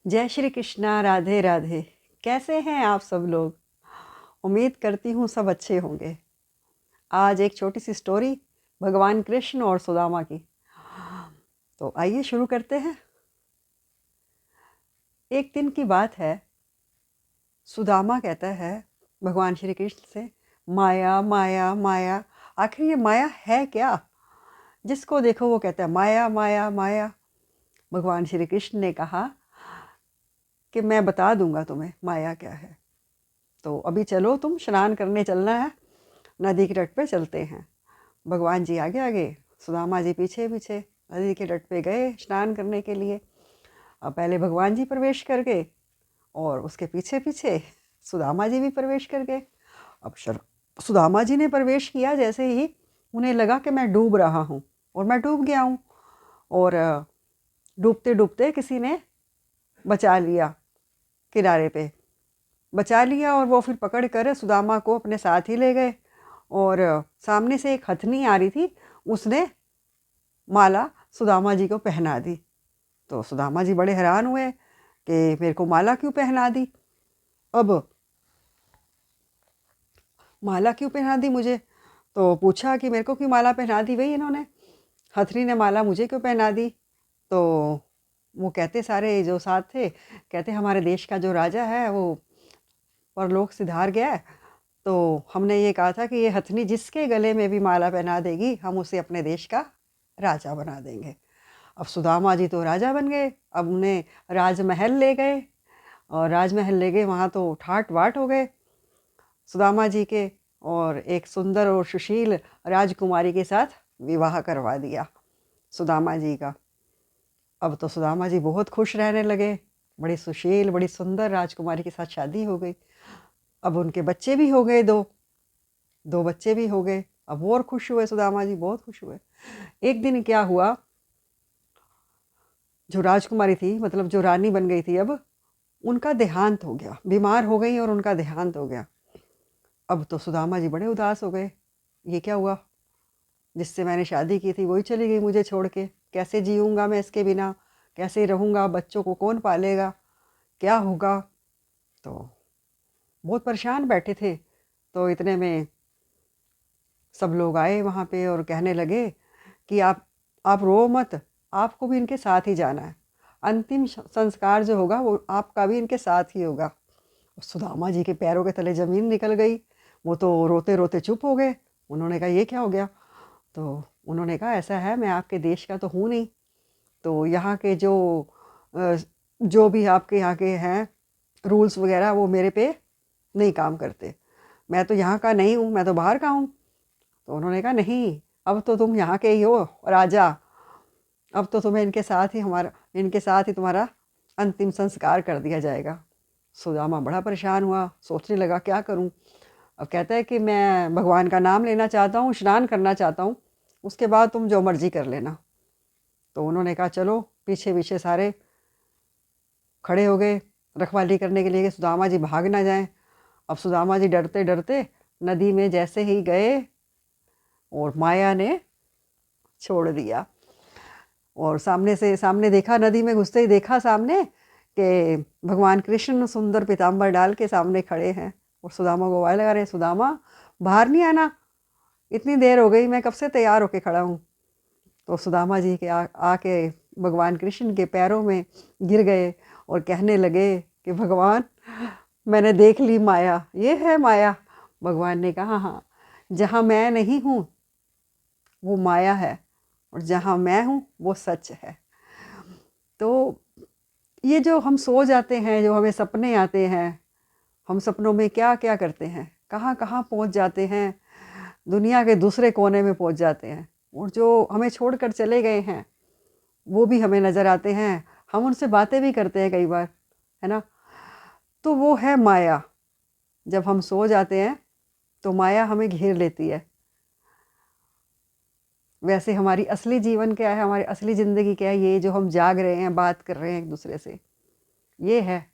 जय श्री कृष्णा, राधे राधे। कैसे हैं आप सब लोग? उम्मीद करती हूँ सब अच्छे होंगे। आज एक छोटी सी स्टोरी भगवान कृष्ण और सुदामा की। तो आइए शुरू करते हैं। एक दिन की बात है, सुदामा कहता है भगवान श्री कृष्ण से, माया माया माया। आखिर ये माया है क्या? जिसको देखो वो कहता है माया माया माया। भगवान श्री कृष्ण ने कहा कि मैं बता दूंगा तुम्हें माया क्या है। तो अभी चलो, तुम स्नान करने चलना है, नदी के तट पे चलते हैं। भगवान जी आगे आगे, सुदामा जी पीछे पीछे नदी के तट पे गए स्नान करने के लिए। अब पहले भगवान जी प्रवेश कर गए और उसके पीछे पीछे सुदामा जी भी प्रवेश कर गए। अब सुदामा जी ने प्रवेश किया, जैसे ही उन्हें लगा कि मैं डूब रहा हूँ और मैं डूब गया हूँ। और डूबते डूबते किसी ने बचा लिया, किनारे पे बचा लिया, और वो फिर पकड़ कर सुदामा को अपने साथ ही ले गए। और सामने से एक हथनी आ रही थी, उसने माला सुदामा जी को पहना दी। तो सुदामा जी बड़े हैरान हुए कि मेरे को माला क्यों पहना दी। अब माला क्यों पहना दी मुझे? तो पूछा कि मेरे को क्यों माला पहना दी भाई इन्होंने, हथनी ने माला मुझे क्यों पहना दी? तो वो कहते, सारे जो साथ थे कहते, हमारे देश का जो राजा है वो परलोक सिधार गया है, तो हमने ये कहा था कि ये हथनी जिसके गले में भी माला पहना देगी हम उसे अपने देश का राजा बना देंगे। अब सुदामा जी तो राजा बन गए। अब उन्हें राजमहल ले गए, और राजमहल ले गए, वहाँ तो ठाट बाट हो गए सुदामा जी के, और एक सुंदर और सुशील राजकुमारी के साथ विवाह करवा दिया सुदामा जी का। अब तो सुदामा जी बहुत खुश रहने लगे, बड़ी सुशील बड़ी सुंदर राजकुमारी के साथ शादी हो गई। अब उनके बच्चे भी हो गए, दो दो बच्चे भी हो गए। अब और खुश हुए सुदामा जी, बहुत खुश हुए। एक दिन क्या हुआ, जो राजकुमारी थी, मतलब जो रानी बन गई थी, अब उनका देहांत हो गया, बीमार हो गई और उनका देहांत हो गया। अब तो सुदामा जी बड़े उदास हो गए, ये क्या हुआ, जिससे मैंने शादी की थी वही चली गई मुझे छोड़ के, कैसे जीऊँगा मैं इसके बिना, कैसे रहूँगा, बच्चों को कौन पालेगा, क्या होगा। तो बहुत परेशान बैठे थे। तो इतने में सब लोग आए वहाँ पे और कहने लगे कि आप रो मत, आपको भी इनके साथ ही जाना है, अंतिम संस्कार जो होगा वो आपका भी इनके साथ ही होगा। सुदामा जी के पैरों के तले ज़मीन निकल गई, वो तो रोते रोते चुप हो गए। उन्होंने कहा ये क्या हो गया? तो उन्होंने कहा ऐसा है, मैं आपके देश का तो हूँ नहीं, तो यहाँ के जो भी आपके यहाँ के हैं रूल्स वगैरह वो मेरे पे नहीं काम करते, मैं तो यहाँ का नहीं हूँ, मैं तो बाहर का हूँ। तो उन्होंने कहा नहीं, अब तो तुम यहाँ के ही हो राजा, अब तो तुम्हें इनके साथ ही तुम्हारा अंतिम संस्कार कर दिया जाएगा। सुदामा बड़ा परेशान हुआ, सोचने लगा क्या करूं। अब कहता है कि मैं भगवान का नाम लेना चाहता हूँ, स्नान करना चाहता हूँ, उसके बाद तुम जो मर्जी कर लेना। तो उन्होंने कहा चलो, पीछे पीछे सारे खड़े हो गए रखवाली करने के लिए कि सुदामा जी भाग ना जाएं। अब सुदामा जी डरते डरते नदी में जैसे ही गए, और माया ने छोड़ दिया। और सामने देखा, नदी में घुसते ही देखा सामने कि भगवान कृष्ण सुंदर पीताम्बर डाल के सामने खड़े हैं, और सुदामा को आवाज़ लगा रहे हैं, सुदामा बाहर नहीं आना, इतनी देर हो गई, मैं कब से तैयार होके खड़ा हूँ। तो सुदामा जी के आके भगवान कृष्ण के पैरों में गिर गए और कहने लगे कि भगवान, मैंने देख ली माया, ये है माया। भगवान ने कहा हाँ, जहाँ मैं नहीं हूँ वो माया है, और जहाँ मैं हूँ वो सच है। तो ये जो हम सो जाते हैं, जो हमें सपने आते हैं, हम सपनों में क्या क्या करते हैं, कहाँ कहाँ पहुँच जाते हैं, दुनिया के दूसरे कोने में पहुँच जाते हैं। और जो हमें छोड़कर चले गए हैं वो भी हमें नज़र आते हैं, हम उनसे बातें भी करते हैं कई बार, है ना। तो वो है माया। जब हम सो जाते हैं तो माया हमें घेर लेती है। वैसे हमारी असली जीवन क्या है, हमारी असली ज़िंदगी क्या है, ये जो हम जाग रहे हैं, बात कर रहे हैं एक दूसरे से, ये है,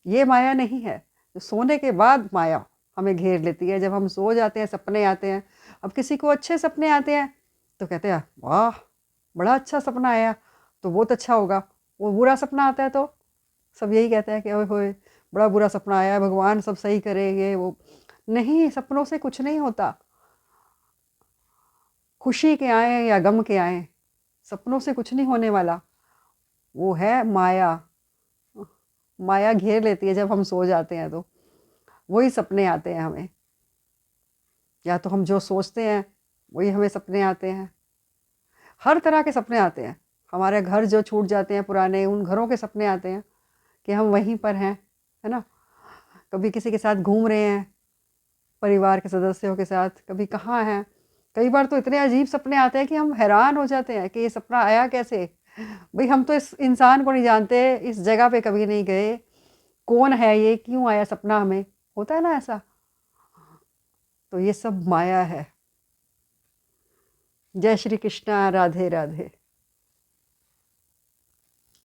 ये माया नहीं है। जो सोने के बाद माया हमें घेर लेती है, जब हम सो जाते हैं सपने आते हैं। अब किसी को अच्छे सपने आते हैं तो कहते हैं वाह, बड़ा अच्छा सपना आया, तो बहुत अच्छा होगा। वो बुरा सपना आता है तो सब यही कहते हैं कि ओए होए बड़ा बुरा सपना आया है, भगवान सब सही करेंगे वो। नहीं, सपनों से कुछ नहीं होता। खुशी के आए या गम के आए, सपनों से कुछ नहीं होने वाला। वो है माया। माया घेर लेती है जब हम सो जाते हैं, तो वही सपने आते हैं हमें। या तो हम जो सोचते हैं वही हमें सपने आते हैं। हर तरह के सपने आते हैं। हमारे घर जो छूट जाते हैं पुराने, उन घरों के सपने आते हैं कि हम वहीं पर हैं, है ना। कभी किसी के साथ घूम रहे हैं, परिवार के सदस्यों के साथ, कभी कहाँ हैं। कई बार तो इतने अजीब सपने आते हैं कि हम हैरान हो जाते हैं कि ये सपना आया कैसे। भाई हम तो इस इंसान को नहीं जानते, इस जगह पे कभी नहीं गए, कौन है ये, क्यों आया सपना हमें। होता है ना ऐसा। तो ये सब माया है। जय श्री कृष्णा, राधे राधे।